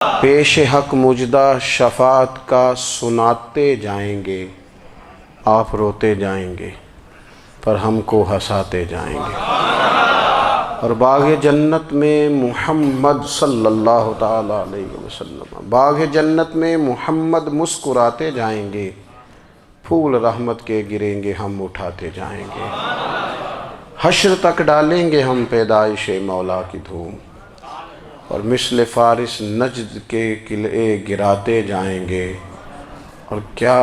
پیش حق مجدہ شفاعت کا سناتے جائیں گے، آپ روتے جائیں گے پر ہم کو ہنساتے جائیں گے۔ اور باغ جنت میں محمد صلی اللہ تعالی علیہ وسلم، باغ جنت میں محمد مسکراتے جائیں گے، پھول رحمت کے گریں گے ہم اٹھاتے جائیں گے۔ حشر تک ڈالیں گے ہم پیدائش مولا کی دھوم، اور مثل فارس نجد کے قلعے گراتے جائیں گے۔ اور کیا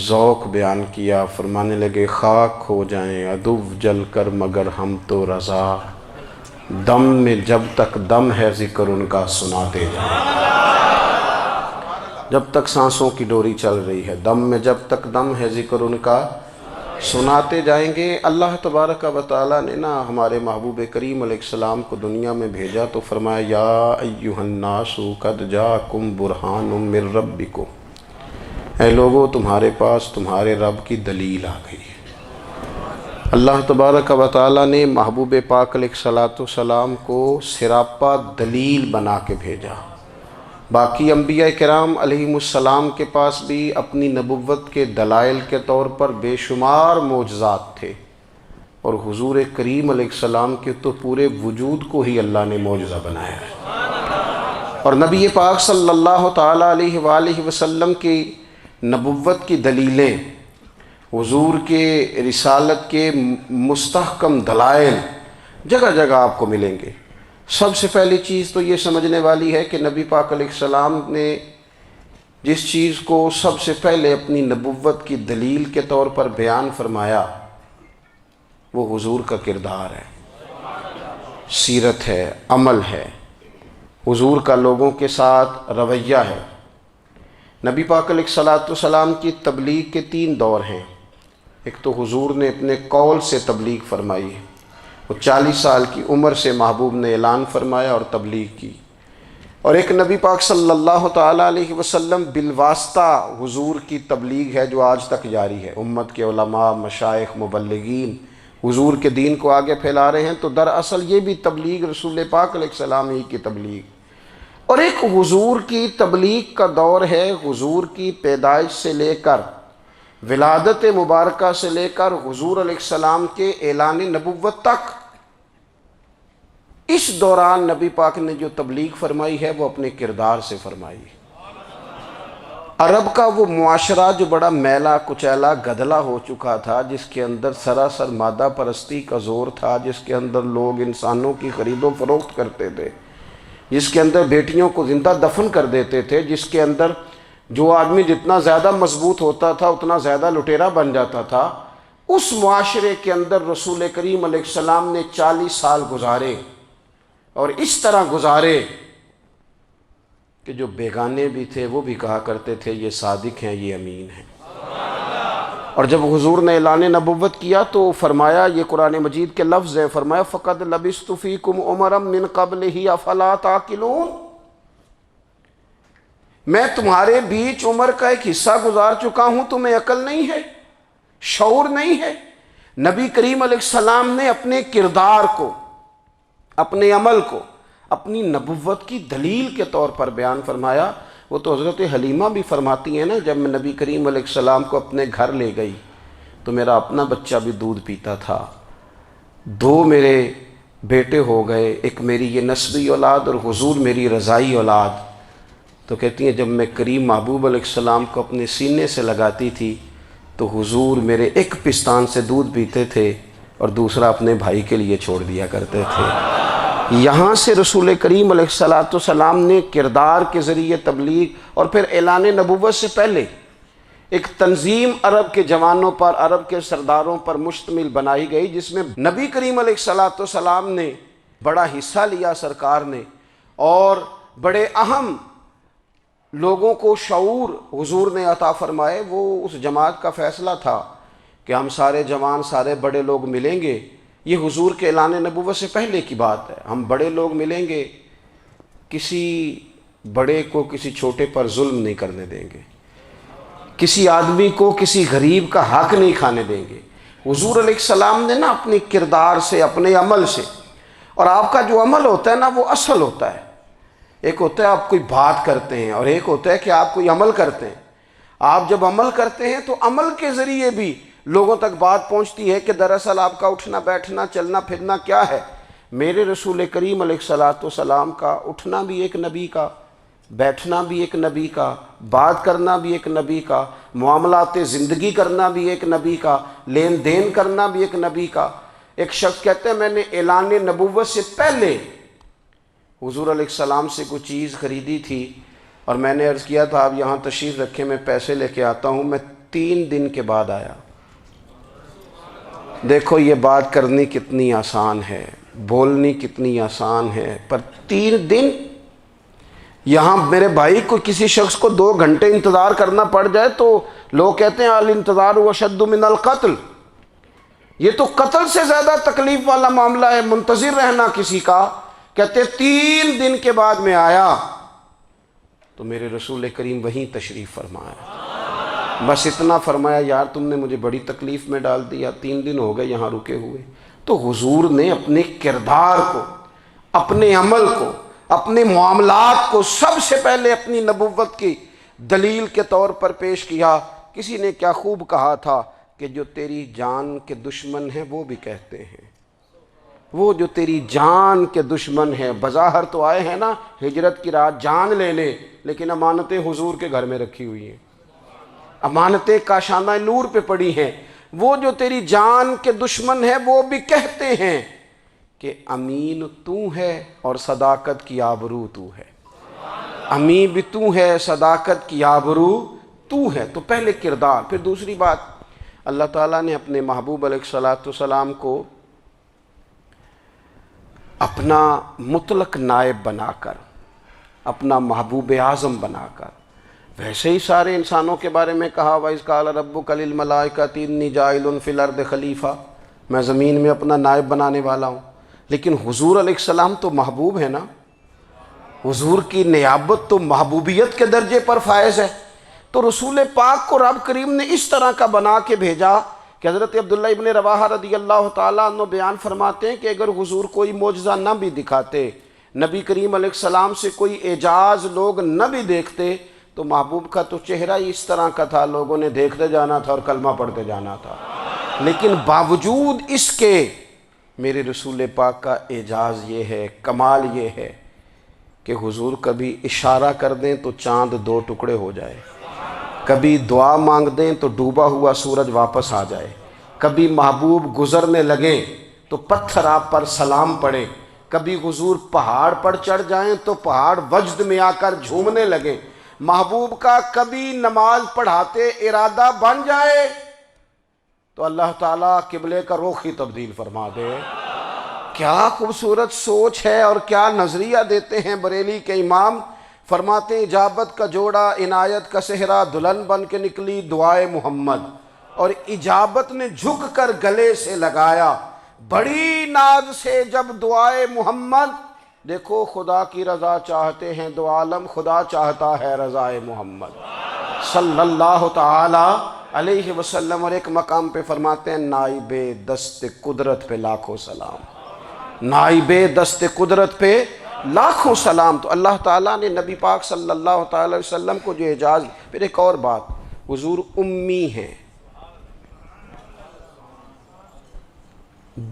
ذوق بیان کیا، فرمانے لگے خاک ہو جائیں عدو جل کر مگر ہم تو رضا، دم میں جب تک دم ہے ذکر ان کا سناتے جائیں گے۔ جب تک سانسوں کی ڈوری چل رہی ہے، دم میں جب تک دم ہے ذکر ان کا سناتے جائیں گے۔ اللہ تبارک و تعالیٰ نے ہمارے محبوب کریم علیہ السلام کو دنیا میں بھیجا تو فرمایا یا ایھا الناس قد جاءکم برہان من ربکم، اے لوگو تمہارے پاس تمہارے رب کی دلیل آ گئی ہے۔ اللہ تبارک و تعالیٰ نے محبوب پاک علیہ السلام کو سراپا دلیل بنا کے بھیجا۔ باقی انبیاء کرام علیہم السلام کے پاس بھی اپنی نبوت کے دلائل کے طور پر بے شمار معجزات تھے، اور حضور کریم علیہ السلام کے تو پورے وجود کو ہی اللہ نے معجزہ بنایا ہے۔ اور نبی پاک صلی اللہ تعالیٰ علیہ وآلہ وسلم کی نبوت کی دلیلیں، حضور کے رسالت کے مستحکم دلائل جگہ جگہ آپ کو ملیں گے۔ سب سے پہلی چیز تو یہ سمجھنے والی ہے کہ نبی پاک علیہ السلام نے جس چیز کو سب سے پہلے اپنی نبوت کی دلیل کے طور پر بیان فرمایا وہ حضور کا کردار ہے، سیرت ہے، عمل ہے، حضور کا لوگوں کے ساتھ رویہ ہے۔ نبی پاک علیہ السلام کی تبلیغ کے 3 دور ہیں۔ ایک تو حضور نے اپنے قول سے تبلیغ فرمائی ہے، وہ 40 سال کی عمر سے محبوب نے اعلان فرمایا اور تبلیغ کی۔ اور ایک نبی پاک صلی اللہ تعالیٰ علیہ وسلم بالواسطہ حضور کی تبلیغ ہے جو آج تک جاری ہے۔ امت کے علماء، مشائخ، مبلغین حضور کے دین کو آگے پھیلا رہے ہیں، تو دراصل یہ بھی تبلیغ رسول پاک علیہ السلام ہی کی تبلیغ۔ اور ایک حضور کی تبلیغ کا دور ہے، حضور کی پیدائش سے لے کر ولادت مبارکہ سے لے کر حضور علیہ السلام کے اعلان نبوت تک۔ اس دوران نبی پاک نے جو تبلیغ فرمائی ہے وہ اپنے کردار سے فرمائی ہے۔ عرب کا وہ معاشرہ جو بڑا میلا کچیلا گدلا ہو چکا تھا، جس کے اندر سراسر مادہ پرستی کا زور تھا، جس کے اندر لوگ انسانوں کی خرید و فروخت کرتے تھے، جس کے اندر بیٹیوں کو زندہ دفن کر دیتے تھے، جس کے اندر جو آدمی جتنا زیادہ مضبوط ہوتا تھا اتنا زیادہ لٹیرا بن جاتا تھا، اس معاشرے کے اندر رسول کریم علیہ السلام نے 40 سال گزارے، اور اس طرح گزارے کہ جو بیگانے بھی تھے وہ بھی کہا کرتے تھے یہ صادق ہیں، یہ امین ہیں۔ اور جب حضور نے اعلان نبوت کیا تو فرمایا، یہ قرآن مجید کے لفظ ہے، فرمایا فَقَدْ لَبِثْتُ فِيكُمْ عُمَرًا مِّن قَبْلِهِ أَفَلَا تَعْقِلُونَ، میں تمہارے بیچ عمر کا ایک حصہ گزار چکا ہوں، تمہیں عقل نہیں ہے، شعور نہیں ہے۔ نبی کریم علیہ السلام نے اپنے کردار کو، اپنے عمل کو اپنی نبوت کی دلیل کے طور پر بیان فرمایا۔ وہ تو حضرت حلیمہ بھی فرماتی ہیں نا، جب میں نبی کریم علیہ السلام کو اپنے گھر لے گئی تو میرا اپنا بچہ بھی دودھ پیتا تھا، 2 میرے بیٹے ہو گئے، ایک میری یہ نسبی اولاد اور حضور میری رضائی اولاد۔ تو کہتی ہیں جب میں کریم محبوب علیہ السلام کو اپنے سینے سے لگاتی تھی تو حضور میرے ایک پستان سے دودھ پیتے تھے اور دوسرا اپنے بھائی کے لیے چھوڑ دیا کرتے تھے۔ یہاں سے رسول کریم علیہ السلام نے کردار کے ذریعے تبلیغ، اور پھر اعلان نبوت سے پہلے ایک تنظیم عرب کے جوانوں پر، عرب کے سرداروں پر مشتمل بنائی گئی، جس میں نبی کریم علیہ السلام نے بڑا حصہ لیا سرکار نے، اور بڑے اہم لوگوں کو شعور حضور نے عطا فرمائے۔ وہ اس جماعت کا فیصلہ تھا کہ ہم سارے جوان، سارے بڑے لوگ ملیں گے، یہ حضور کے اعلان نبوت سے پہلے کی بات ہے، ہم بڑے لوگ ملیں گے، کسی بڑے کو کسی چھوٹے پر ظلم نہیں کرنے دیں گے، کسی آدمی کو کسی غریب کا حق نہیں کھانے دیں گے۔ حضور علیہ السلام نے اپنے کردار سے، اپنے عمل سے، اور آپ کا جو عمل ہوتا ہے وہ اصل ہوتا ہے، ایک ہوتا ہے آپ کوئی بات کرتے ہیں اور ایک ہوتا ہے کہ آپ کوئی عمل کرتے ہیں۔ آپ جب عمل کرتے ہیں تو عمل کے ذریعے بھی لوگوں تک بات پہنچتی ہے کہ دراصل آپ کا اٹھنا بیٹھنا چلنا پھرنا کیا ہے۔ میرے رسول کریم علیہ الصلاۃ والسلام کا اٹھنا بھی ایک نبی کا، بیٹھنا بھی ایک نبی کا، بات کرنا بھی ایک نبی کا، معاملات زندگی کرنا بھی ایک نبی کا، لین دین کرنا بھی ایک نبی کا۔ ایک شخص کہتے ہیں میں نے اعلان نبوت سے پہلے حضور علیہ السلام سے کوئی چیز خریدی تھی اور میں نے عرض کیا تھا آپ یہاں تشریف رکھیں میں پیسے لے کے آتا ہوں، میں 3 دن کے بعد آیا۔ دیکھو یہ بات کرنی کتنی آسان ہے، بولنی کتنی آسان ہے، پر 3 دن یہاں میرے بھائی کو کسی شخص کو 2 گھنٹے انتظار کرنا پڑ جائے تو لوگ کہتے ہیں الانتظار اشد من القتل، یہ تو قتل سے زیادہ تکلیف والا معاملہ ہے منتظر رہنا کسی کا۔ کہتے 3 دن کے بعد میں آیا تو میرے رسول کریم وہیں تشریف فرمایا، بس اتنا فرمایا یار تم نے مجھے بڑی تکلیف میں ڈال دیا، 3 دن ہو گئے یہاں رکے ہوئے۔ تو حضور نے اپنے کردار کو، اپنے عمل کو، اپنے معاملات کو سب سے پہلے اپنی نبوت کی دلیل کے طور پر پیش کیا۔ کسی نے کیا خوب کہا تھا کہ جو تیری جان کے دشمن ہیں وہ بھی کہتے ہیں، وہ جو تیری جان کے دشمن ہیں، بظاہر تو آئے ہیں نا ہجرت کی رات جان لینے، لیکن امانتیں حضور کے گھر میں رکھی ہوئی ہیں، امانتیں کاشانہ نور پہ پڑی ہیں۔ وہ جو تیری جان کے دشمن ہیں وہ بھی کہتے ہیں کہ امین تو ہے اور صداقت کی آبرو تو ہے، امین بھی تو ہے، صداقت کی آبرو تو ہے۔ تو پہلے کردار، پھر دوسری بات اللہ تعالیٰ نے اپنے محبوب علیہ الصلاۃ والسلام کو اپنا مطلق نائب بنا کر، اپنا محبوب اعظم بنا کر، ویسے ہی سارے انسانوں کے بارے میں کہا وَإِذْ قَالَ رَبُّكَ لِلْمَلَائِكَةِ إِنِّي جَاعِلٌ فِي الْأَرْضِ خلیفہ، میں زمین میں اپنا نائب بنانے والا ہوں۔ لیکن حضور علیہ السلام تو محبوب ہے نا، حضور کی نیابت تو محبوبیت کے درجے پر فائز ہے۔ تو رسول پاک کو رب کریم نے اس طرح کا بنا کے بھیجا کہ حضرت عبداللہ ابن رواحہ رضی اللہ تعالیٰ عنہ بیان فرماتے ہیں کہ اگر حضور کوئی معجزہ نہ بھی دکھاتے، نبی کریم علیہ السلام سے کوئی اعجاز لوگ نہ بھی دیکھتے، تو محبوب کا تو چہرہ ہی اس طرح کا تھا، لوگوں نے دیکھتے جانا تھا اور کلمہ پڑھتے جانا تھا۔ لیکن باوجود اس کے میرے رسول پاک کا اعجاز یہ ہے، کمال یہ ہے کہ حضور کبھی اشارہ کر دیں تو چاند 2 ٹکڑے ہو جائے، کبھی دعا مانگ دیں تو ڈوبا ہوا سورج واپس آ جائے، کبھی محبوب گزرنے لگیں تو پتھر آپ پر سلام پڑے، کبھی حضور پہاڑ پر چڑھ جائیں تو پہاڑ وجد میں آ کر جھومنے لگیں، محبوب کا کبھی نماز پڑھاتے ارادہ بن جائے تو اللہ تعالیٰ قبلے کا رخ ہی تبدیل فرما دے۔ کیا خوبصورت سوچ ہے اور کیا نظریہ دیتے ہیں بریلی کے امام، فرماتے ہیں اجابت کا جوڑا عنایت کا صحرا دلہن بن کے نکلی دعائے محمد، اور اجابت نے جھک کر گلے سے لگایا بڑی ناز سے جب دعائے محمد۔ دیکھو خدا کی رضا چاہتے ہیں دو عالم، خدا چاہتا ہے رضائے محمد صلی اللہ تعالی علیہ وسلم۔ اور ایک مقام پہ فرماتے ہیں نائب دست قدرت پہ لاکھوں سلام، نائب دست قدرت پہ لاکھوں سلام۔ تو اللہ تعالیٰ نے نبی پاک صلی اللہ تعالی علیہ وسلم کو جو اعجاز۔ پھر ایک اور بات، حضور امی ہیں،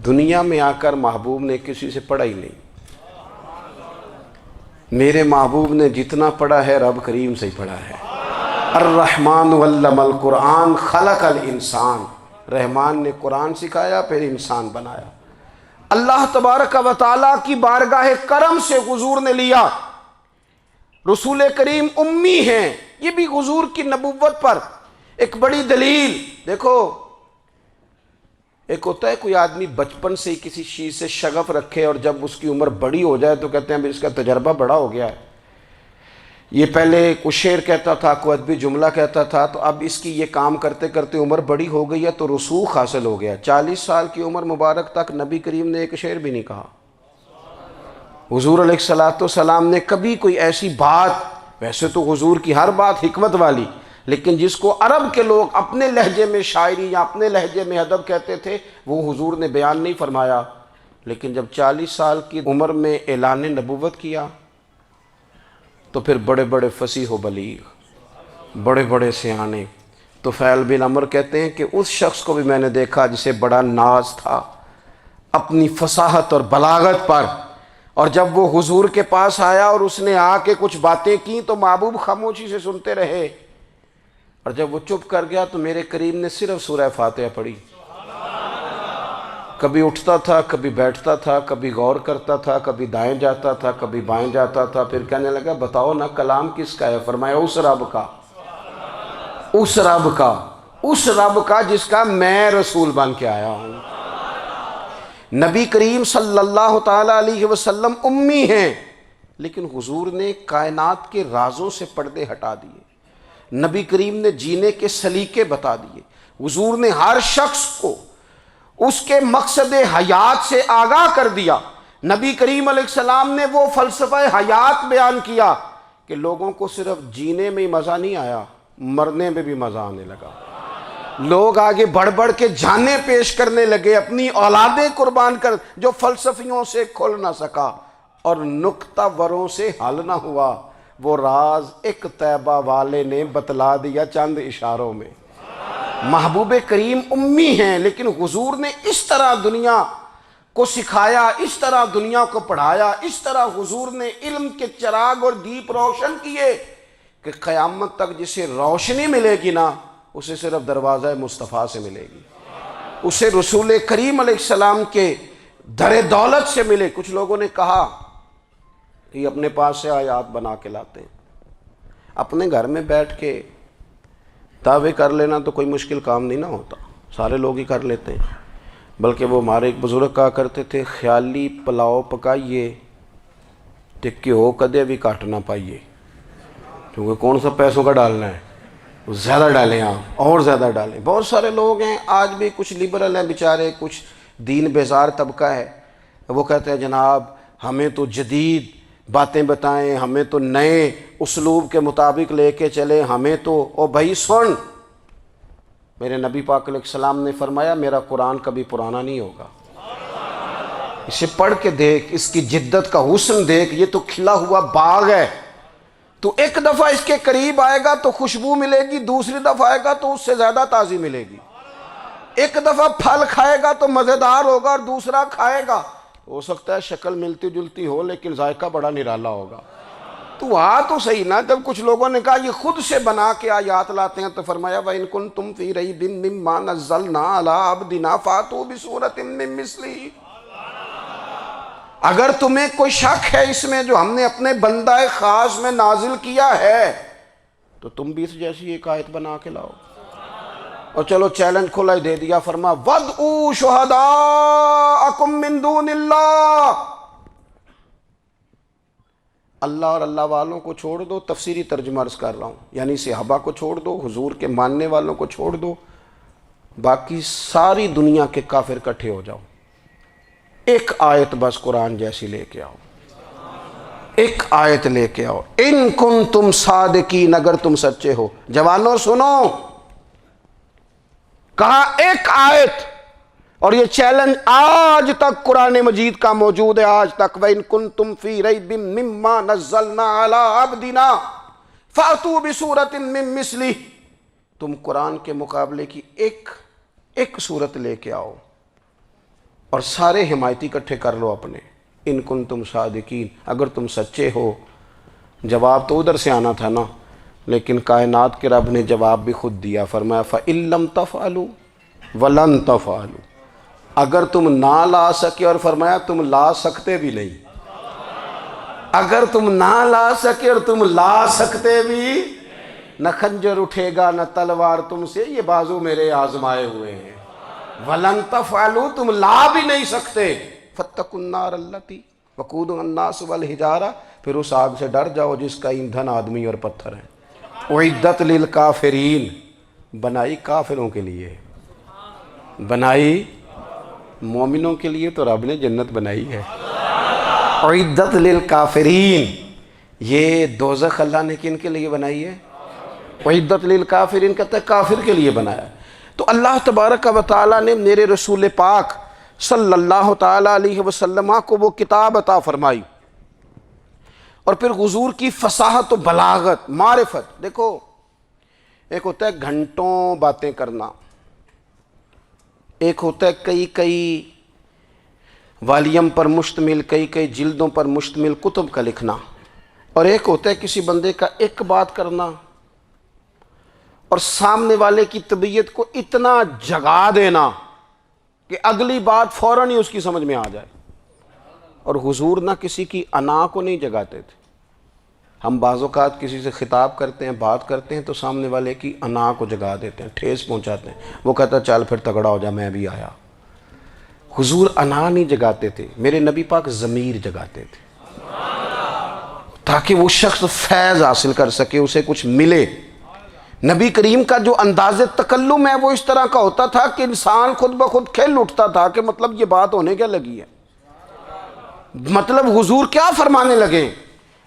دنیا میں آ کر محبوب نے کسی سے پڑھا ہی نہیں، میرے محبوب نے جتنا پڑھا ہے رب کریم سے ہی پڑھا ہے۔ الرحمن علم القرآن خلق الانسان، رحمان نے قرآن سکھایا پھر انسان بنایا۔ اللہ تبارک و تعالیٰ کی بارگاہ کرم سے حضور نے لیا۔ رسول کریم امی ہیں، یہ بھی حضور کی نبوت پر ایک بڑی دلیل۔ دیکھو ایک ہوتا ہے کوئی آدمی بچپن سے ہی کسی چیز سے شغف رکھے اور جب اس کی عمر بڑی ہو جائے تو کہتے ہیں اس کا تجربہ بڑا ہو گیا ہے، یہ پہلے کوئی شعر کہتا تھا، کوئی ادبی جملہ کہتا تھا، تو اب اس کی یہ کام کرتے کرتے عمر بڑی ہو گئی ہے تو رسوخ حاصل ہو گیا۔ 40 سال کی عمر مبارک تک نبی کریم نے ایک شعر بھی نہیں کہا۔ حضور علیہ الصلاۃ والسلام نے کبھی کوئی ایسی بات، ویسے تو حضور کی ہر بات حکمت والی، لیکن جس کو عرب کے لوگ اپنے لہجے میں شاعری یا اپنے لہجے میں ادب کہتے تھے، وہ حضور نے بیان نہیں فرمایا۔ لیکن جب 40 سال کی عمر میں اعلان نبوت کیا تو پھر بڑے بڑے فصیح و بلیغ، بڑے بڑے سیانے طفیل بن عمر کہتے ہیں کہ اس شخص کو بھی میں نے دیکھا جسے بڑا ناز تھا اپنی فصاحت اور بلاغت پر، اور جب وہ حضور کے پاس آیا اور اس نے آ کے کچھ باتیں کی تو محبوب خاموشی سے سنتے رہے، اور جب وہ چپ کر گیا تو میرے کریم نے صرف سورہ فاتحہ پڑھی۔ کبھی اٹھتا تھا، کبھی بیٹھتا تھا، کبھی غور کرتا تھا، کبھی دائیں جاتا تھا، کبھی بائیں جاتا تھا، پھر کہنے لگا بتاؤ نا کلام کس کا ہے؟ فرمایا اس رب کا، اس رب کا، اس رب کا جس کا میں رسول بن کے آیا ہوں۔ نبی کریم صلی اللہ تعالیٰ علیہ وسلم امی ہیں، لیکن حضور نے کائنات کے رازوں سے پردے ہٹا دیے، نبی کریم نے جینے کے سلیقے بتا دیے، حضور نے ہر شخص کو اس کے مقصد حیات سے آگاہ کر دیا۔ نبی کریم علیہ السلام نے وہ فلسفہ حیات بیان کیا کہ لوگوں کو صرف جینے میں ہی مزہ نہیں آیا، مرنے میں بھی مزہ آنے لگا۔ لوگ آگے بڑھ بڑھ کے جانیں پیش کرنے لگے، اپنی اولادیں قربان کر، جو فلسفیوں سے کھل نہ سکا اور نکتہ وروں سے حل نہ ہوا، وہ راز ایک طیبہ والے نے بتلا دیا چند اشاروں میں۔ محبوب کریم امی ہیں، لیکن حضور نے اس طرح دنیا کو سکھایا، اس طرح دنیا کو پڑھایا، اس طرح حضور نے علم کے چراغ اور دیپ روشن کیے کہ قیامت تک جسے روشنی ملے گی نا، اسے صرف دروازہ مصطفیٰ سے ملے گی، اسے رسول کریم علیہ السلام کے در دولت سے ملے۔ کچھ لوگوں نے کہا کہ یہ اپنے پاس سے آیات بنا کے لاتے ہیں، اپنے گھر میں بیٹھ کے دعوے کر لینا تو کوئی مشکل کام نہیں نہ ہوتا، سارے لوگ ہی کر لیتے ہیں۔ بلکہ وہ ہمارے ایک بزرگ کہا کرتے تھے، خیالی پلاؤ پکائیے تے گھیو کدے بھی کٹ نہ پائیے، کیونکہ کون سا پیسوں کا ڈالنا ہے، زیادہ ڈالیں آپ، اور زیادہ ڈالیں۔ بہت سارے لوگ ہیں آج بھی، کچھ لبرل ہیں بیچارے، کچھ دین بیزار طبقہ ہے، وہ کہتے ہیں جناب ہمیں تو جدید باتیں بتائیں، ہمیں تو نئے اسلوب کے مطابق لے کے چلیں، ہمیں تو او بھائی سن، میرے نبی پاک علیہ السلام نے فرمایا میرا قرآن کبھی پرانا نہیں ہوگا، اسے پڑھ کے دیکھ، اس کی جدت کا حسن دیکھ، یہ تو کھلا ہوا باغ ہے، تو ایک دفعہ اس کے قریب آئے گا تو خوشبو ملے گی، دوسری دفعہ آئے گا تو اس سے زیادہ تازی ملے گی، ایک دفعہ پھل کھائے گا تو مزیدار ہوگا اور دوسرا کھائے گا ہو سکتا ہے شکل ملتی جلتی ہو لیکن ذائقہ بڑا نرالا ہوگا۔ تو تو صحیح نا، جب کچھ لوگوں نے کہا یہ خود سے بنا کے آیات لاتے ہیں تو فرمایا وَإِن كُنتُمْ فِي رَيْبٍ مِّمَّا نَزَّلْنَا عَلَىٰ عَبْدِنَا فَأْتُوا بِسُورَةٍ مِّن مِّثْلِهِ، اگر تمہیں کوئی شک ہے اس میں جو ہم نے اپنے بندہ خاص میں نازل کیا ہے تو تم بھی اس جیسی ایک آیت بنا کے لاؤ۔ اور چلو چیلنج کھلا ہی دے دیا، فرما وَادْعُوا شُهَدَاءَكُم مِّن دُونِ اللَّهِ، اللہ اور اللہ والوں کو چھوڑ دو، تفسیری ترجمہ عرض کر رہا ہوں، یعنی صحابہ کو چھوڑ دو، حضور کے ماننے والوں کو چھوڑ دو، باقی ساری دنیا کے کافر کٹھے ہو جاؤ، ایک آیت بس قرآن جیسی لے کے آؤ، ایک آیت لے کے آؤ، ان کنتم صادقین، اگر تم سچے ہو۔ جوانوں سنو، کہا ایک آیت، اور یہ چیلنج آج تک قرآن مجید کا موجود ہے، آج تک وَإِن كُنتُمْ فِي رَيْبٍ مِّمَّا نَزَّلْنَا عَلَىٰ عَبْدِنَا فَأْتُوا بِسُورَةٍ مِّن مِّثْلِهِ، تم قرآن کے مقابلے کی ایک صورت لے کے آؤ اور سارے حمایتی اکٹھے کر لو اپنے، ان کنتم صادقین، اگر تم سچے ہو۔ جواب تو ادھر سے آنا تھا نا، لیکن کائنات کے رب نے جواب بھی خود دیا، فرمایا فَإِن لَّمْ تَفْعَلُوا وَلَن تَفْعَلُوا، اگر تم نہ لا سکے، اور فرمایا تم لا سکتے بھی نہیں، اگر تم نہ لا سکے اور تم لا سکتے بھی، نہ خنجر اٹھے گا نہ تلوار تم سے، یہ بازو میرے آزمائے ہوئے ہیں، وَلَن تَفْعَلُوا، تم لا بھی نہیں سکتے، فَاتَّقُوا النَّارَ الَّتِي وَقُودُهَا النَّاسُ وَالْحِجَارَةُ، پھر اس آگ سے ڈر جاؤ جس کا ایندھن آدمی اور پتھر ہے، اُعِدَّتْ لِلْکَافِرِین، بنائی کافروں کے لیے، بنائی مومنوں کے لیے تو رب نے جنت بنائی ہے، اُعِدَّتْ لِلْکَافِرِین، یہ دوزخ اللہ نے کن کے لیے بنائی ہے؟ اُعِدَّتْ لِلْکَافِرِین کہتا ہے کافر کے لیے بنایا۔ تو اللہ تبارک و تعالیٰ نے میرے رسول پاک صلی اللہ تعالیٰ علیہ وسلم کو وہ کتاب عطا فرمائی، اور پھر حضور کی فصاحت و بلاغت، معرفت. دیکھو ایک ہوتا ہے گھنٹوں باتیں کرنا، ایک ہوتا ہے کئی کئی والیم پر مشتمل، کئی کئی جلدوں پر مشتمل کتب کا لکھنا، اور ایک ہوتا ہے کسی بندے کا ایک بات کرنا اور سامنے والے کی طبیعت کو اتنا جگا دینا کہ اگلی بات فوراً ہی اس کی سمجھ میں آ جائے. اور حضور نہ کسی کی انا کو نہیں جگاتے تھے. ہم بعض اوقات کسی سے خطاب کرتے ہیں، بات کرتے ہیں تو سامنے والے کی انا کو جگا دیتے ہیں، ٹھیس پہنچاتے ہیں. وہ کہتا چل پھر تگڑا ہو جا، میں بھی آیا. حضور انا نہیں جگاتے تھے، میرے نبی پاک ضمیر جگاتے تھے تاکہ وہ شخص فیض حاصل کر سکے، اسے کچھ ملے. نبی کریم کا جو انداز تکلم ہے وہ اس طرح کا ہوتا تھا کہ انسان خود بخود کھل اٹھتا تھا کہ مطلب یہ بات ہونے کیا لگی ہے، مطلب حضور کیا فرمانے لگے.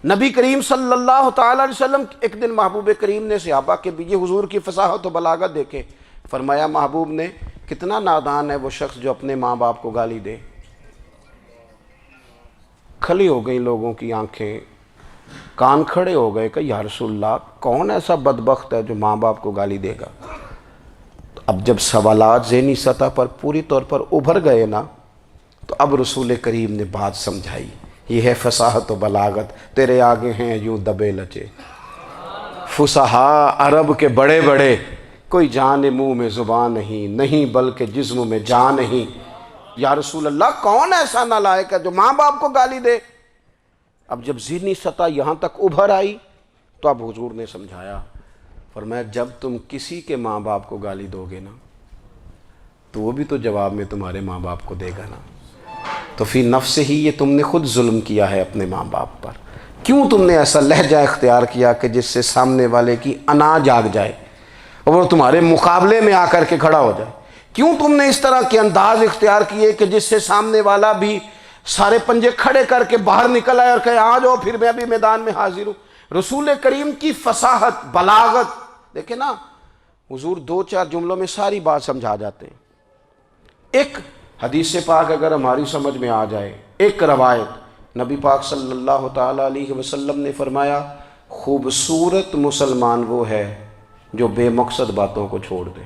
نبی کریم صلی اللہ تعالی علیہ وسلم ایک دن محبوب کریم نے صحابہ کے بھی یہ حضور کی فصاحت و بلاغت دیکھے. فرمایا محبوب نے کتنا نادان ہے وہ شخص جو اپنے ماں باپ کو گالی دے. کھلی ہو گئی لوگوں کی آنکھیں، کان کھڑے ہو گئے کہ یا رسول اللہ کون ایسا بدبخت ہے جو ماں باپ کو گالی دے گا. اب جب سوالات ذہنی سطح پر پوری طور پر ابھر گئے نا تو اب رسول کریم نے بات سمجھائی. یہ ہے فصاحت و بلاغت، تیرے آگے ہیں یوں دبے لچے فصحاء عرب کے بڑے بڑے، کوئی جان منہ میں زبان نہیں بلکہ جسم میں جان نہیں. یا رسول اللہ کون ایسا نالائق ہے جو ماں باپ کو گالی دے. اب جب ذہنی سطح یہاں تک ابھر آئی تو اب حضور نے سمجھایا. فرمایا جب تم کسی کے ماں باپ کو گالی دو گے نا تو وہ بھی تو جواب میں تمہارے ماں باپ کو دے گا نا. تو فی نفس ہی یہ تم نے خود ظلم کیا ہے اپنے ماں باپ پر. کیوں تم نے ایسا لہجہ اختیار کیا کہ جس سے سامنے والے کی انا جاگ جائے اور وہ تمہارے مقابلے میں آ کر کے کھڑا ہو جائے. کیوں تم نے اس طرح کے انداز اختیار کیے کہ جس سے سامنے والا بھی سارے پنجے کھڑے کر کے باہر نکل آئے اور کہے آ جاؤ پھر میں بھی میدان میں حاضر ہوں. رسول کریم کی فصاحت بلاغت دیکھیں نا، حضور 2-4 جملوں میں ساری بات سمجھا جاتے ہیں. ایک حدیث پاک اگر ہماری سمجھ میں آ جائے، ایک روایت نبی پاک صلی اللہ تعالی علیہ وسلم نے فرمایا خوبصورت مسلمان وہ ہے جو بے مقصد باتوں کو چھوڑ دے.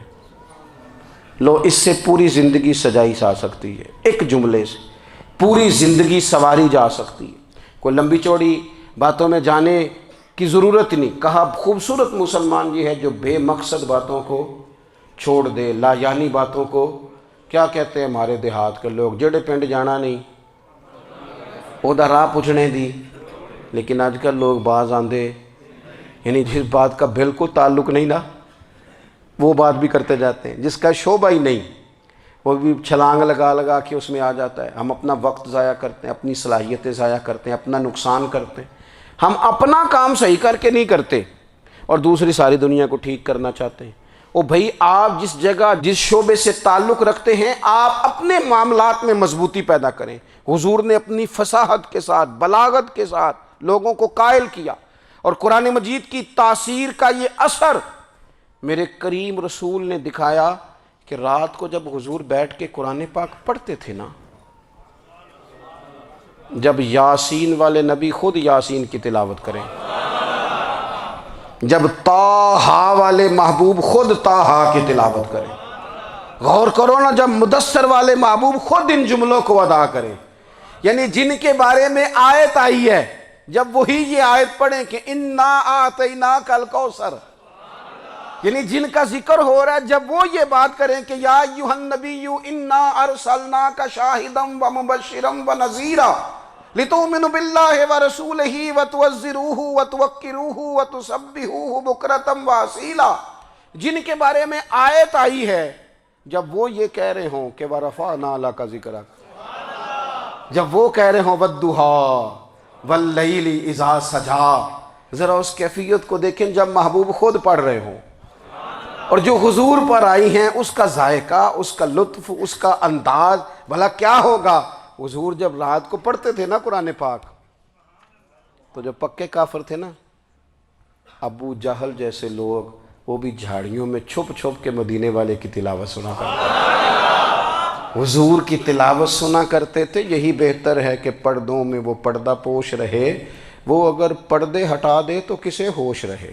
لو اس سے پوری زندگی سجائی جا سکتی ہے، ایک جملے سے پوری زندگی سواری جا سکتی ہے. کوئی لمبی چوڑی باتوں میں جانے کی ضرورت نہیں. کہا خوبصورت مسلمان یہ ہے جو بے مقصد باتوں کو چھوڑ دے، لا یعنی باتوں کو. کیا کہتے ہیں ہمارے دیہات کے لوگ، جڑے پنڈ جانا نہیں اودا راہ پوچھنے دی. لیکن آج کل لوگ باز آندے یعنی جس بات کا بالکل تعلق نہیں نا وہ بات بھی کرتے جاتے ہیں، جس کا شعبہ ہی نہیں وہ بھی چھلانگ لگا کے اس میں آ جاتا ہے. ہم اپنا وقت ضائع کرتے ہیں، اپنی صلاحیتیں ضائع کرتے ہیں، اپنا نقصان کرتے ہیں. ہم اپنا کام صحیح کر کے نہیں کرتے اور دوسری ساری دنیا کو ٹھیک کرنا چاہتے ہیں. او بھائی آپ جس جگہ جس شعبے سے تعلق رکھتے ہیں آپ اپنے معاملات میں مضبوطی پیدا کریں. حضور نے اپنی فصاحت کے ساتھ بلاغت کے ساتھ لوگوں کو قائل کیا اور قرآن مجید کی تاثیر کا یہ اثر میرے کریم رسول نے دکھایا کہ رات کو جب حضور بیٹھ کے قرآن پاک پڑھتے تھے نا، جب یاسین والے نبی خود یاسین کی تلاوت کریں، جب طٰہٰ والے محبوب خود طٰہٰ کی تلاوت کریں، غور کرو نا جب مدثر والے محبوب خود ان جملوں کو ادا کریں، یعنی جن کے بارے میں آیت آئی ہے جب وہی یہ آیت پڑھیں کہ اِنَّا أَعْطَيْنَاكَ الْكَوْثَرَ، یعنی جن کا ذکر ہو رہا ہے جب وہ یہ بات کریں کہ یا ایھا النبی انا ارسلناک شاہدا ومبشرا ونذیرا لتؤمنوا باللہ ورسولہ وتعزروہ وتوقروہ وتسبحوہ بکرۃ واصیلا، جن کے بارے میں آیت آئی ہے جب وہ یہ کہہ رہے ہوں کہ ورفعنا لک ذکرک، جب وہ کہہ رہے ہوں والضحیٰ واللیل اذا سجا، ذرا اس کیفیت کو دیکھیں جب محبوب خود پڑھ رہے ہوں اور جو حضور پر آئی ہیں اس کا ذائقہ، اس کا لطف، اس کا انداز بھلا کیا ہوگا. حضور جب رات کو پڑھتے تھے نا قرآن پاک تو جو پکے کافر تھے نا ابو جہل جیسے لوگ وہ بھی جھاڑیوں میں چھپ چھپ کے مدینے والے کی تلاوت سنا کرتے تھے، حضور کی تلاوت سنا کرتے تھے. یہی بہتر ہے کہ پردوں میں وہ پردہ پوش رہے وہ اگر پردے ہٹا دے تو کسے ہوش رہے۔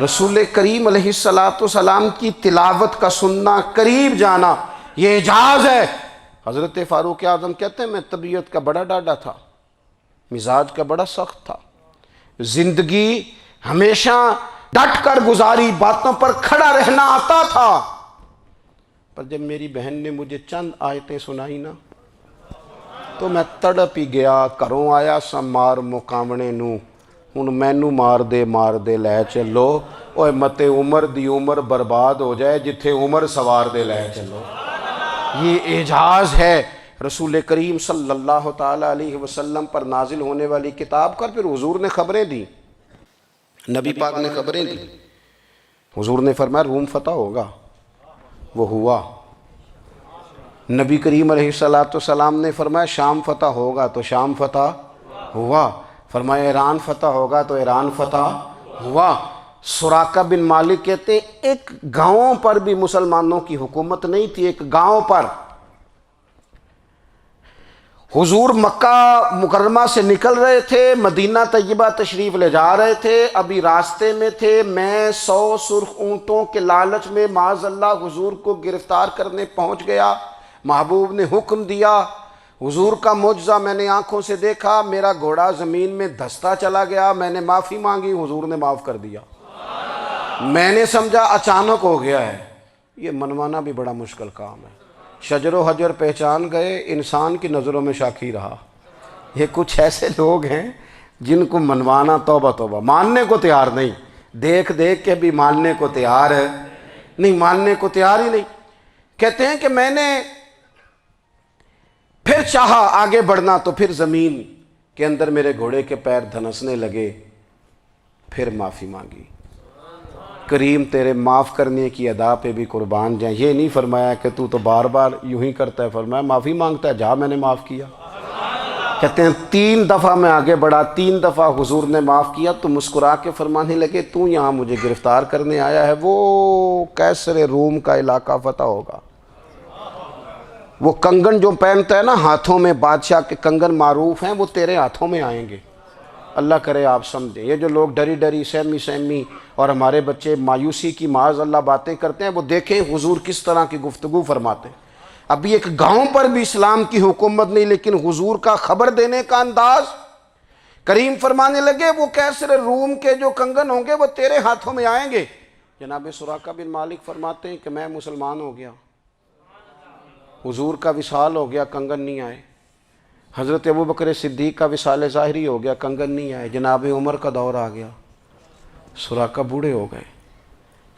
رسول کریم علیہ السلام کی تلاوت کا سننا، قریب جانا، یہ اعجاز ہے۔ حضرت فاروق اعظم کہتے ہیں میں طبیعت کا بڑا ڈاڈا تھا، مزاج کا بڑا سخت تھا، زندگی ہمیشہ ڈٹ کر گزاری، باتوں پر کھڑا رہنا آتا تھا، پر جب میری بہن نے مجھے چند آیتیں سنائی نا تو میں تڑپ ہی گیا۔ گھروں آیا سا مار مقامنے نو، ہن مینو مار دے لے چلو، اوے متے عمر دی عمر برباد ہو جائے جتھے عمر سوار دے لے چلو۔ یہ اعجاز ہے رسول کریم صلی اللہ تعالیٰ علیہ وسلم پر نازل ہونے والی کتاب کا۔ پھر حضور نے خبریں دی، نبی پاک نے خبریں دی۔ حضور نے فرمایا روم فتح ہوگا، وہ ہوا۔ نبی کریم علیہ السلام نے فرمایا شام فتح ہوگا، تو شام فتح ہوا۔ فرمایا ایران فتح ہوگا، تو ایران فتح ہوا۔ سراقہ بن مالک کہتے ہیں ایک گاؤں پر بھی مسلمانوں کی حکومت نہیں تھی، ایک گاؤں پر۔ حضور مکہ مکرمہ سے نکل رہے تھے، مدینہ طیبہ تشریف لے جا رہے تھے، ابھی راستے میں تھے، میں 100 سرخ اونٹوں کے لالچ میں معاذ اللہ حضور کو گرفتار کرنے پہنچ گیا۔ محبوب نے حکم دیا، حضور کا معجزہ میں نے آنکھوں سے دیکھا، میرا گھوڑا زمین میں دھستا چلا گیا، میں نے معافی مانگی، حضور نے معاف کر دیا۔ میں نے سمجھا اچانک ہو گیا ہے۔ یہ منوانا بھی بڑا مشکل کام ہے۔ شجر و حجر پہچان گئے، انسان کی نظروں میں شاکی رہا۔ یہ کچھ ایسے لوگ ہیں جن کو منوانا توبہ توبہ، ماننے کو تیار نہیں، دیکھ دیکھ کے بھی ماننے کو تیار ہے نہیں، ماننے کو تیار ہی نہیں۔ کہتے ہیں کہ میں نے پھر چاہا آگے بڑھنا تو پھر زمین کے اندر میرے گھوڑے کے پیر دھنسنے لگے، پھر معافی مانگی۔ کریم تیرے معاف کرنے کی ادا پہ بھی قربان جائیں۔ یہ نہیں فرمایا کہ تو بار بار یوں ہی کرتا ہے، فرمایا معافی مانگتا ہے، جا میں نے معاف کیا۔ کہتے ہیں 3 دفعہ میں آگے بڑھا، 3 دفعہ حضور نے معاف کیا تو مسکرا کے فرمانے لگے تو یہاں مجھے گرفتار کرنے آیا ہے، وہ کیسر روم کا علاقہ فتح ہوگا۔ وہ کنگن جو پہنتا ہے نا ہاتھوں میں، بادشاہ کے کنگن معروف ہیں، وہ تیرے ہاتھوں میں آئیں گے۔ اللہ کرے آپ سمجھیں۔ یہ جو لوگ ڈری ڈری سہمی اور ہمارے بچے مایوسی کی معاذ اللہ باتیں کرتے ہیں، وہ دیکھیں حضور کس طرح کی گفتگو فرماتے ہیں۔ ابھی ایک گاؤں پر بھی اسلام کی حکومت نہیں، لیکن حضور کا خبر دینے کا انداز۔ کریم فرمانے لگے وہ کیسر روم کے جو کنگن ہوں گے وہ تیرے ہاتھوں میں آئیں گے۔ جناب سراقہ بن مالک فرماتے ہیں کہ میں مسلمان ہو گیا، حضور کا وصال ہو گیا، کنگن نہیں آئے۔ حضرت ابوبکر صدیق کا وصال ظاہری ہو گیا، کنگن نہیں آئے۔ جناب عمر کا دور آ گیا، سراقہ بوڑھے ہو گئے۔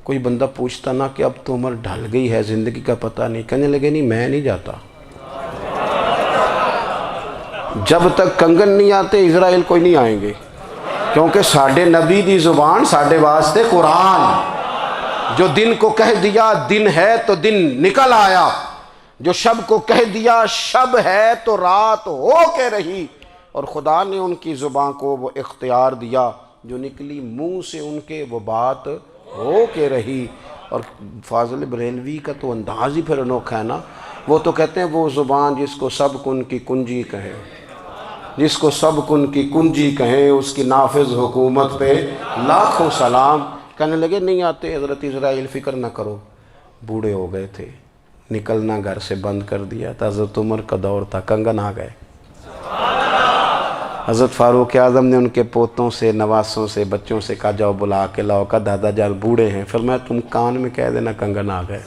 کوئی بندہ پوچھتا نا کہ اب تو عمر ڈھل گئی ہے، زندگی کا پتہ نہیں، کہنے لگے نہیں میں نہیں جاتا، جب تک کنگن نہیں آتے اسرائیل کوئی نہیں آئیں گے، کیونکہ ساڈے نبی دی زبان ساڈے واسطے قرآن۔ جو دن کو کہہ دیا دن ہے تو دن نکل آیا، جو شب کو کہہ دیا شب ہے تو رات ہو کے رہی، اور خدا نے ان کی زبان کو وہ اختیار دیا، جو نکلی منہ سے ان کے وہ بات ہو کے رہی۔ اور فاضل بریلوی کا تو انداز ہی پھر انوکھا ہے نا، وہ تو کہتے ہیں وہ زبان جس کو سب کن کی کنجی کہے، جس کو سب کن کی کنجی کہیں، اس کی نافذ حکومت پہ لاکھوں سلام۔ کہنے لگے نہیں آتے حضرت اسرائیل، فکر نہ کرو، بوڑھے ہو گئے تھے، نکلنا گھر سے بند کر دیا تھا، حضرت عمر کا دور تھا، کنگن آ گئے۔ حضرت فاروق اعظم نے ان کے پوتوں سے، نواسوں سے، بچوں سے کہا جاؤ بلا کے لاؤ، کہا دادا جان بوڑھے ہیں، فرمایا تم کان میں کہہ دینا کنگن آ گئے،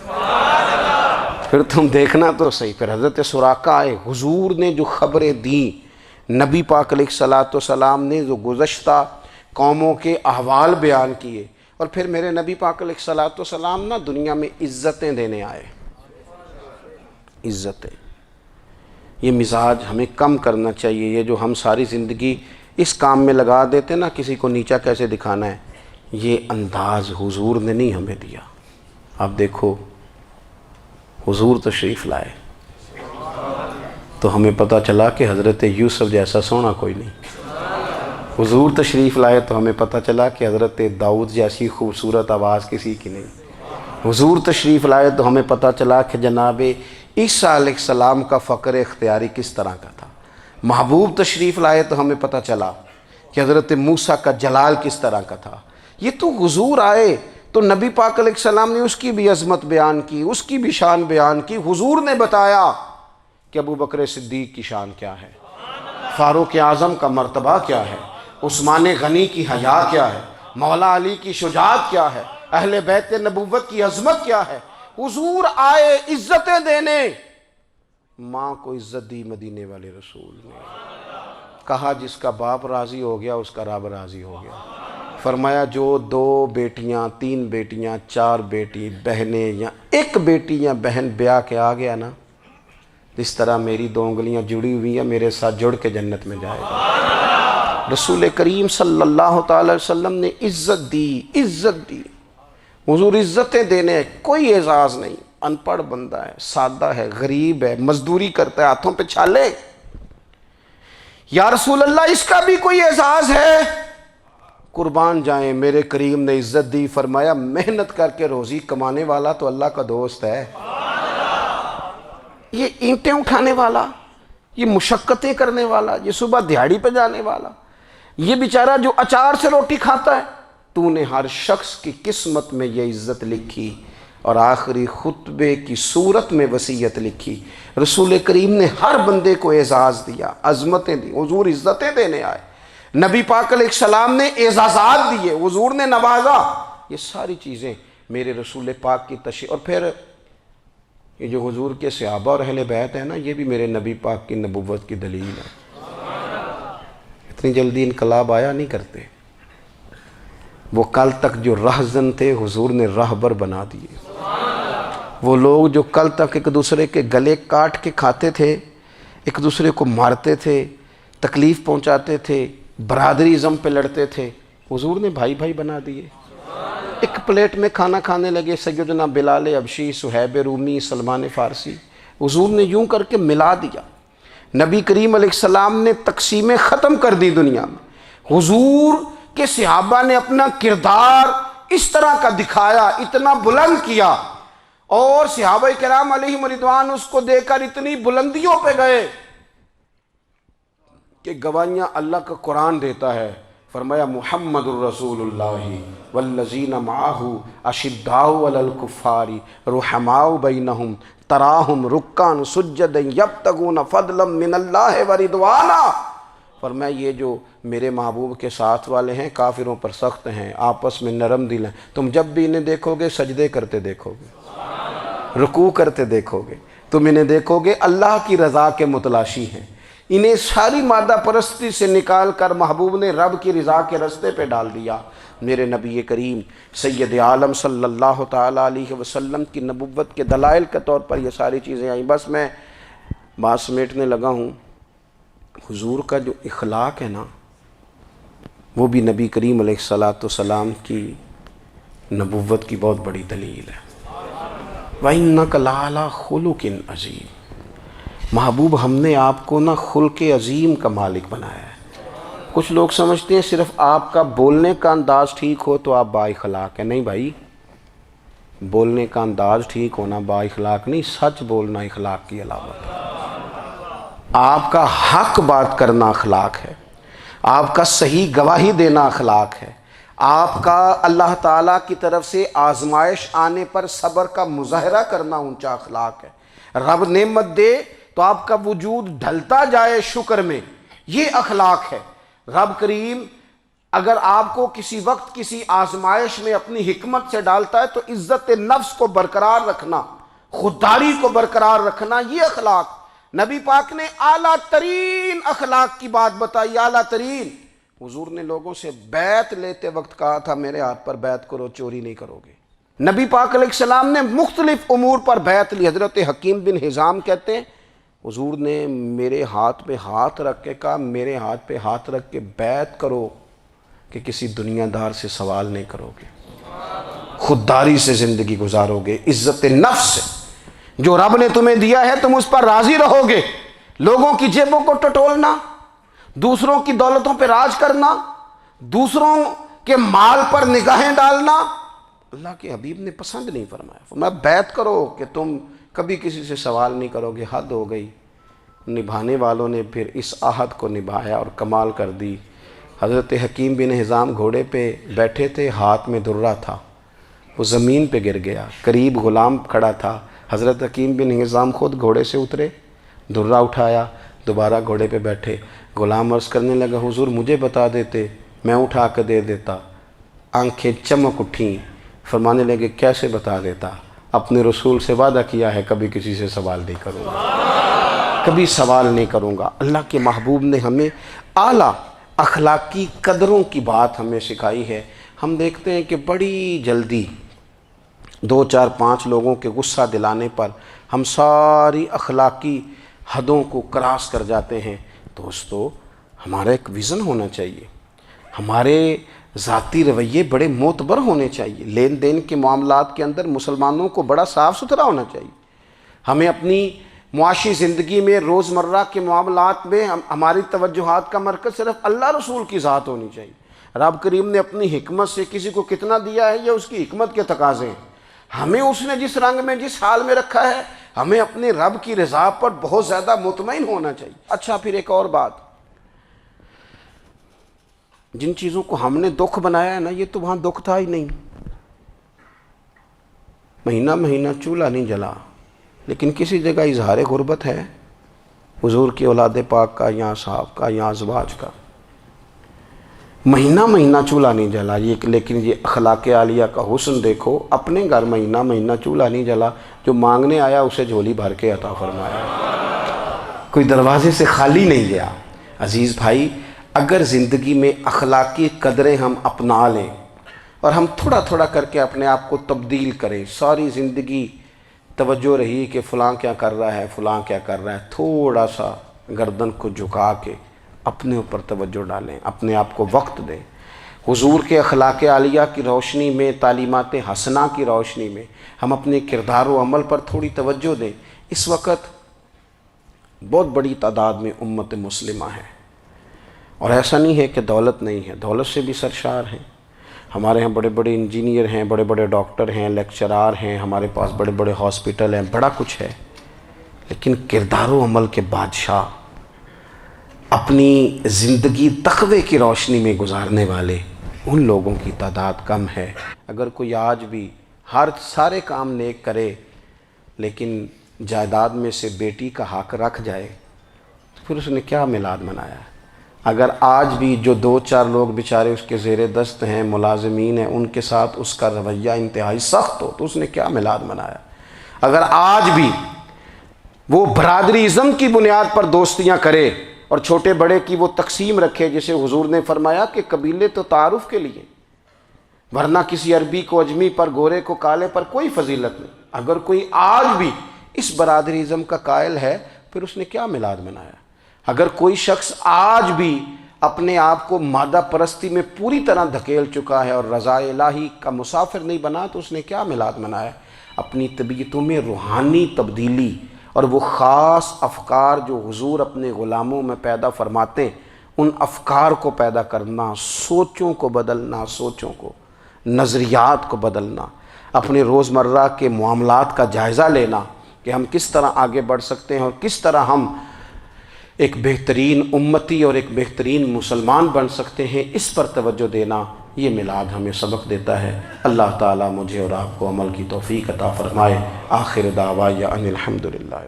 پھر تم دیکھنا تو صحیح۔ پھر حضرت سراقہ آئے، حضور نے جو خبریں دیں، نبی پاک علیہ السلام نے جو گزشتہ قوموں کے احوال بیان کیے، اور پھر میرے نبی پاک علیہ السلام نا دنیا میں عزتیں دینے آئے۔ عزتیں، یہ مزاج ہمیں کم کرنا چاہیے۔ یہ جو ہم ساری زندگی اس کام میں لگا دیتے نا کسی کو نیچا کیسے دکھانا ہے، یہ انداز حضور نے نہیں ہمیں دیا۔ آپ دیکھو حضور تشریف لائے تو ہمیں پتہ چلا کہ حضرت یوسف جیسا سونا کوئی نہیں، حضور تشریف لائے تو ہمیں پتہ چلا کہ حضرت داؤد جیسی خوبصورت آواز کسی کی نہیں، حضور تشریف لائے تو ہمیں پتہ چلا کہ جناب عیسیٰ علیہ السلام کا فقر اختیاری کس طرح کا تھا، محبوب تشریف لائے تو ہمیں پتہ چلا کہ حضرت موسیٰ کا جلال کس طرح کا تھا۔ یہ تو حضور آئے تو نبی پاک علیہ السلام نے اس کی بھی عظمت بیان کی، اس کی بھی شان بیان کی۔ حضور نے بتایا کہ ابو بکر صدیق کی شان کیا ہے، فاروق اعظم کا مرتبہ کیا ہے، عثمان غنی کی حیا کیا ہے، مولا علی کی شجاعت کیا ہے، اہل بیت نبوت کی عظمت کیا ہے۔ حضور آئے عزتیں دینے، ماں کو عزت دی مدینے والے رسول نے۔ کہا جس کا باپ راضی ہو گیا اس کا رب راضی ہو گیا۔ فرمایا جو 2 بیٹیاں 3 بیٹیاں 4 بیٹی بہنیں یا 1 بیٹی یا بہن بیاہ کے آ گیا نا، اس طرح میری 2 انگلیاں جڑی ہوئی ہیں، میرے ساتھ جڑ کے جنت میں جائے گا۔ رسول کریم صلی اللہ تعالی وسلم نے عزت دی۔ حضور عزتیں دینے، کوئی اعزاز نہیں۔ ان پڑھ بندہ ہے، سادہ ہے، غریب ہے، مزدوری کرتا ہے، ہاتھوں پہ چھالے، یا رسول اللہ اس کا بھی کوئی اعزاز ہے؟ قربان جائیں، میرے کریم نے عزت دی، فرمایا محنت کر کے روزی کمانے والا تو اللہ کا دوست ہے۔ یہ اینٹیں اٹھانے والا، یہ مشقتیں کرنے والا، یہ صبح دیہڑی پہ جانے والا، یہ بیچارہ جو اچار سے روٹی کھاتا ہے، تو نے ہر شخص کی قسمت میں یہ عزت لکھی اور آخری خطبے کی صورت میں وصیت لکھی۔ رسول کریم نے ہر بندے کو اعزاز دیا، عظمتیں دی۔ حضور عزتیں دینے آئے، نبی پاک علیہ السلام نے اعزازات دیے، حضور نے نوازا۔ یہ ساری چیزیں میرے رسول پاک کی تشریح، اور پھر یہ جو حضور کے صحابہ اور اہل بیت ہیں نا، یہ بھی میرے نبی پاک کی نبوت کی دلیل ہے۔ اتنی جلدی انقلاب آیا نہیں کرتے، وہ کل تک جو رہزن تھے حضور نے راہبر بنا دیے۔ وہ لوگ جو کل تک ایک دوسرے کے گلے کاٹ کے کھاتے تھے، ایک دوسرے کو مارتے تھے، تکلیف پہنچاتے تھے، برادری ازم پہ لڑتے تھے، حضور نے بھائی بھائی بنا دیے۔ ایک پلیٹ میں کھانا کھانے لگے، سیدنا بلال حبشی، صہیب رومی، سلمان فارسی، حضور نے یوں کر کے ملا دیا۔ نبی کریم علیہ السلام نے تقسیمیں ختم کر دی دنیا میں۔ حضور کہ صحابہ نے اپنا کردار اس طرح کا دکھایا، اتنا بلند کیا، اور صحابہ کرام علیہم رضوان اس کو دے کر اتنی بلندیوں پہ گئے کہ گواہیاں اللہ کا قرآن دیتا ہے۔ فرمایا محمد الرسول اللہ والذین معہ اشداء علی الکفار رحماء بینہم تراہم رکعا سجدا یبتغون فضلا من اللہ ورضوانا۔ فرمایا یہ جو میرے محبوب کے ساتھ والے ہیں کافروں پر سخت ہیں، آپس میں نرم دل ہیں، تم جب بھی انہیں دیکھو گے سجدے کرتے دیکھو گے، رکوع کرتے دیکھو گے، تم انہیں دیکھو گے اللہ کی رضا کے متلاشی ہیں۔ انہیں ساری مادہ پرستی سے نکال کر محبوب نے رب کی رضا کے رستے پہ ڈال دیا۔ میرے نبی کریم سید عالم صلی اللہ تعالیٰ علیہ وسلم کی نبوت کے دلائل کے طور پر یہ ساری چیزیں آئیں۔ بس میں بات سمیٹنے لگا ہوں۔ حضور کا جو اخلاق ہے نا، وہ بھی نبی کریم علیہ السلام کی نبوت کی بہت بڑی دلیل ہے۔ وَإِنَّكَ لَعَلَىٰ خُلُقٍ عَظِيمٍ۔ محبوب ہم نے آپ کو نا خلق عظیم کا مالک بنایا ہے۔ کچھ لوگ سمجھتے ہیں صرف آپ کا بولنے کا انداز ٹھیک ہو تو آپ با اخلاق ہیں۔ نہیں بھائی، بولنے کا انداز ٹھیک ہونا با اخلاق نہیں، سچ بولنا اخلاق کی علامت ہے۔ آپ کا حق بات کرنا اخلاق ہے، آپ کا صحیح گواہی دینا اخلاق ہے، آپ کا اللہ تعالیٰ کی طرف سے آزمائش آنے پر صبر کا مظاہرہ کرنا اونچا اخلاق ہے۔ رب نعمت دے تو آپ کا وجود ڈھلتا جائے شکر میں، یہ اخلاق ہے۔ رب کریم اگر آپ کو کسی وقت کسی آزمائش میں اپنی حکمت سے ڈالتا ہے تو عزت نفس کو برقرار رکھنا، خودداری کو برقرار رکھنا، یہ اخلاق۔ نبی پاک نے اعلیٰ ترین اخلاق کی بات بتائی، اعلیٰ ترین۔ حضور نے لوگوں سے بیعت لیتے وقت کہا تھا میرے ہاتھ پر بیعت کرو، چوری نہیں کرو گے۔ نبی پاک علیہ السلام نے مختلف امور پر بیعت لی۔ حضرت حکیم بن حزام کہتے ہیں حضور نے میرے ہاتھ پہ ہاتھ رکھ کے کہا میرے ہاتھ پہ ہاتھ رکھ کے بیعت کرو کہ کسی دنیا دار سے سوال نہیں کرو گے، خودداری سے زندگی گزارو گے، عزت نفس سے، جو رب نے تمہیں دیا ہے تم اس پر راضی رہو گے۔ لوگوں کی جیبوں کو ٹٹولنا، دوسروں کی دولتوں پہ راج کرنا، دوسروں کے مال پر نگاہیں ڈالنا، اللہ کے حبیب نے پسند نہیں فرمایا۔ فرمایا بیعت کرو کہ تم کبھی کسی سے سوال نہیں کرو گے۔ حد ہو گئی۔ نبھانے والوں نے پھر اس عہد کو نبھایا اور کمال کر دی۔ حضرت حکیم بن حزام گھوڑے پہ بیٹھے تھے، ہاتھ میں درہ تھا، وہ زمین پہ گر گیا، قریب غلام کھڑا تھا، حضرت حکیم بن حزام خود گھوڑے سے اترے، درہ اٹھایا، دوبارہ گھوڑے پہ بیٹھے، غلام عرض کرنے لگا حضور مجھے بتا دیتے میں اٹھا کے دے دیتا، آنکھیں چمک اٹھیں، فرمانے لگے کیسے بتا دیتا، اپنے رسول سے وعدہ کیا ہے کبھی کسی سے سوال نہیں کروں گا، کبھی سوال نہیں کروں گا۔ اللہ کے محبوب نے ہمیں اعلیٰ اخلاقی قدروں کی بات ہمیں سکھائی ہے۔ ہم دیکھتے ہیں کہ بڑی جلدی 2 4 5 لوگوں کے غصہ دلانے پر ہم ساری اخلاقی حدوں کو کراس کر جاتے ہیں۔ دوستو ہمارا ایک ویژن ہونا چاہیے، ہمارے ذاتی رویے بڑے معتبر ہونے چاہیے، لین دین کے معاملات کے اندر مسلمانوں کو بڑا صاف ستھرا ہونا چاہیے۔ ہمیں اپنی معاشی زندگی میں روزمرہ کے معاملات میں ہماری توجہات کا مرکز صرف اللہ رسول کی ذات ہونی چاہیے۔ رب کریم نے اپنی حکمت سے کسی کو کتنا دیا ہے یہ اس کی حکمت کے تقاضے ہیں، ہمیں اس نے جس رنگ میں جس حال میں رکھا ہے ہمیں اپنے رب کی رضا پر بہت زیادہ مطمئن ہونا چاہیے۔ اچھا پھر ایک اور بات، جن چیزوں کو ہم نے دکھ بنایا ہے نا یہ تو وہاں دکھ تھا ہی نہیں، مہینہ مہینہ چولہا نہیں جلا، لیکن کسی جگہ اظہار غربت ہے حضور کی اولاد پاک کا یا صحاب کا یا ازواج کا، مہینہ مہینہ چولہا نہیں جلا، لیکن یہ اخلاق عالیہ کا حسن دیکھو، اپنے گھر مہینہ مہینہ چولہا نہیں جلا، جو مانگنے آیا اسے جھولی بھر کے عطا فرمایا، کوئی دروازے سے خالی نہیں گیا۔ عزیز بھائی اگر زندگی میں اخلاقی قدریں ہم اپنا لیں اور ہم تھوڑا تھوڑا کر کے اپنے آپ کو تبدیل کریں، ساری زندگی توجہ رہی کہ فلاں کیا کر رہا ہے فلاں کیا کر رہا ہے، تھوڑا سا گردن کو جھکا کے اپنے اوپر توجہ ڈالیں، اپنے آپ کو وقت دیں، حضور کے اخلاق عالیہ کی روشنی میں، تعلیمات حسنہ کی روشنی میں ہم اپنے کردار و عمل پر تھوڑی توجہ دیں۔ اس وقت بہت بڑی تعداد میں امت مسلمہ ہے، اور ایسا نہیں ہے کہ دولت نہیں ہے، دولت سے بھی سرشار ہیں، ہمارے ہاں بڑے بڑے انجینئر ہیں، بڑے بڑے ڈاکٹر ہیں، لیکچرار ہیں، ہمارے پاس بڑے بڑے ہاسپٹل ہیں، بڑا کچھ ہے، لیکن کردار و عمل کے بادشاہ، اپنی زندگی تقوی کی روشنی میں گزارنے والے ان لوگوں کی تعداد کم ہے۔ اگر کوئی آج بھی سارے کام نیک کرے لیکن جائیداد میں سے بیٹی کا حق رکھ جائے تو پھر اس نے کیا میلاد منایا ہے؟ اگر آج بھی جو 2 4 لوگ بیچارے اس کے زیر دست ہیں، ملازمین ہیں، ان کے ساتھ اس کا رویہ انتہائی سخت ہو تو اس نے کیا میلاد منایا؟ اگر آج بھی وہ برادری ازم کی بنیاد پر دوستیاں کرے اور چھوٹے بڑے کی وہ تقسیم رکھے، جسے حضور نے فرمایا کہ قبیلے تو تعارف کے لیے، ورنہ کسی عربی کو اجمی پر، گورے کو کالے پر کوئی فضیلت نہیں، اگر کوئی آج بھی اس برادری ازم کا قائل ہے پھر اس نے کیا میلاد منایا؟ اگر کوئی شخص آج بھی اپنے آپ کو مادہ پرستی میں پوری طرح دھکیل چکا ہے اور رضا الہی کا مسافر نہیں بنا تو اس نے کیا میلاد منایا؟ اپنی طبیعتوں میں روحانی تبدیلی اور وہ خاص افکار جو حضور اپنے غلاموں میں پیدا فرماتے ہیں، ان افکار کو پیدا کرنا، سوچوں کو بدلنا، سوچوں کو، نظریات کو بدلنا، اپنے روزمرہ کے معاملات کا جائزہ لینا کہ ہم کس طرح آگے بڑھ سکتے ہیں اور کس طرح ہم ایک بہترین امتی اور ایک بہترین مسلمان بن سکتے ہیں، اس پر توجہ دینا یہ میلاد ہمیں سبق دیتا ہے۔ اللہ تعالیٰ مجھے اور آپ کو عمل کی توفیق عطا فرمائے۔ آخر دعوایا ان الحمدللہ۔